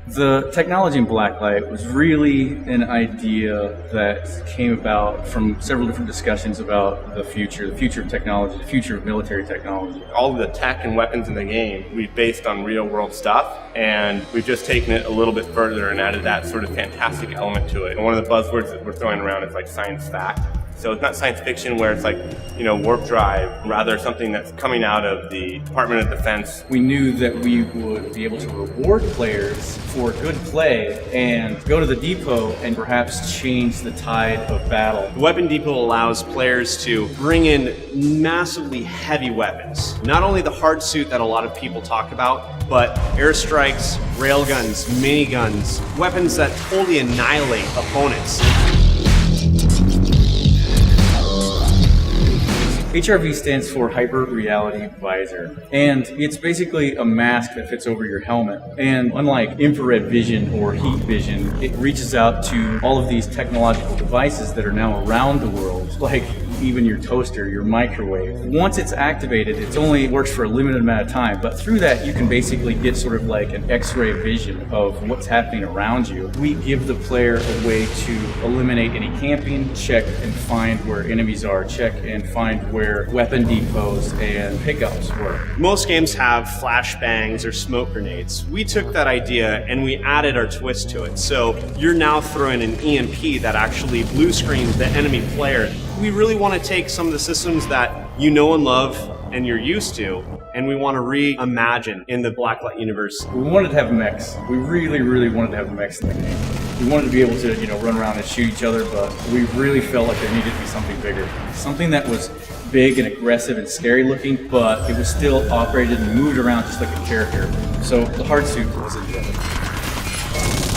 The technology in Blacklight was really an idea that came about from several different discussions about the future of technology, the future of military technology. All of the tech and weapons in the game we've based on real world stuff, and we've just taken it a little bit further and added that sort of fantastic element to it. And one of the buzzwords that we're throwing around is like science fact. So it's not science fiction where it's like, warp drive, rather something that's coming out of the Department of Defense. We knew that we would be able to reward players for good play and go to the depot and perhaps change the tide of battle. The Weapon Depot allows players to bring in massively heavy weapons. Not only the Hardsuit that a lot of people talk about, but airstrikes, railguns, miniguns, weapons that totally annihilate opponents. HRV stands for Hyper Reality Visor, and it's basically a mask that fits over your helmet. And unlike infrared vision or heat vision, it reaches out to all of these technological devices that are now around the world, like even your toaster, your microwave. Once it's activated, it only works for a limited amount of time, but through that you can basically get sort of like an X-ray vision of what's happening around you. We give the player a way to eliminate any camping, check and find where enemies are, check and find where weapon depots and pickups were. Most games have flashbangs or smoke grenades. We took that idea and we added our twist to it. So you're now throwing an EMP that actually blue screens the enemy player. We really want to take some of the systems that you know and love and you're used to, and we want to reimagine in the Blacklight universe. We wanted to have mechs. We really wanted to have mechs in the game. We wanted to be able to, run around and shoot each other, but we really felt like there needed to be something bigger. Something that was big and aggressive and scary looking, but it was still operated and moved around just like a character. So the Hardsuit was invented.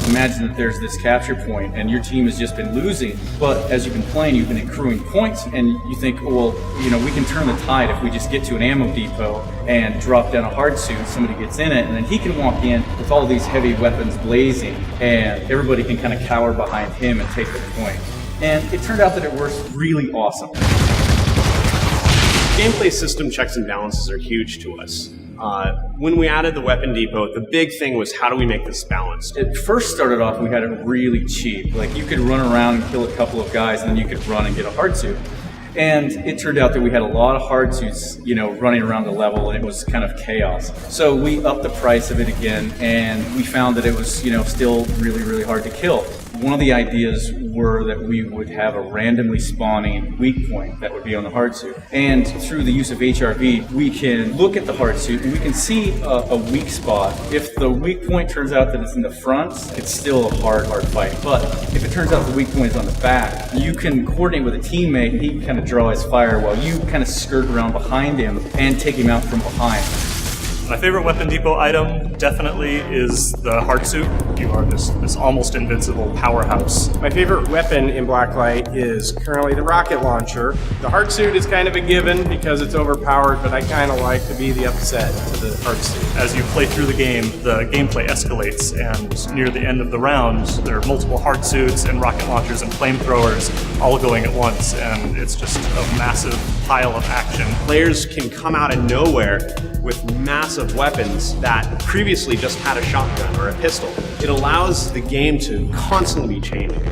Imagine that there's this capture point and your team has just been losing, but as you've been playing, you've been accruing points, and you think, well, we can turn the tide if we just get to an ammo depot and drop down a Hardsuit, somebody gets in it, and then he can walk in with all these heavy weapons blazing, and everybody can kind of cower behind him and take the point. And it turned out that it works really awesome. Gameplay system checks and balances are huge to us. When we added the Weapon Depot, the big thing was how do we make this balanced? It first started off, we had it really cheap. Like you could run around and kill a couple of guys and then you could run and get a Hardsuit. And it turned out that we had a lot of Hardsuits, running around the level, and it was kind of chaos. So we upped the price of it again, and we found that it was, still really hard to kill. One of the ideas were that we would have a randomly spawning weak point that would be on the Hardsuit. And through the use of HRV, we can look at the Hardsuit and we can see a weak spot. If the weak point turns out that it's in the front, it's still a hard fight. But if it turns out the weak point is on the back, you can coordinate with a teammate and he can kind of draw his fire while you kind of skirt around behind him and take him out from behind. My favorite Weapon Depot item definitely is the Hardsuit. You are this almost invincible powerhouse. My favorite weapon in Blacklight is currently the rocket launcher. The Hardsuit is kind of a given because it's overpowered, but I kind of like to be the upset to the Hardsuit. As you play through the gameplay escalates, and near the end of the round, there are multiple Hardsuits and rocket launchers and flamethrowers all going at once, and it's just a massive pile of action. Players can come out of nowhere with massive weapons that previously just had a shotgun or a pistol. It allows the game to constantly be changing.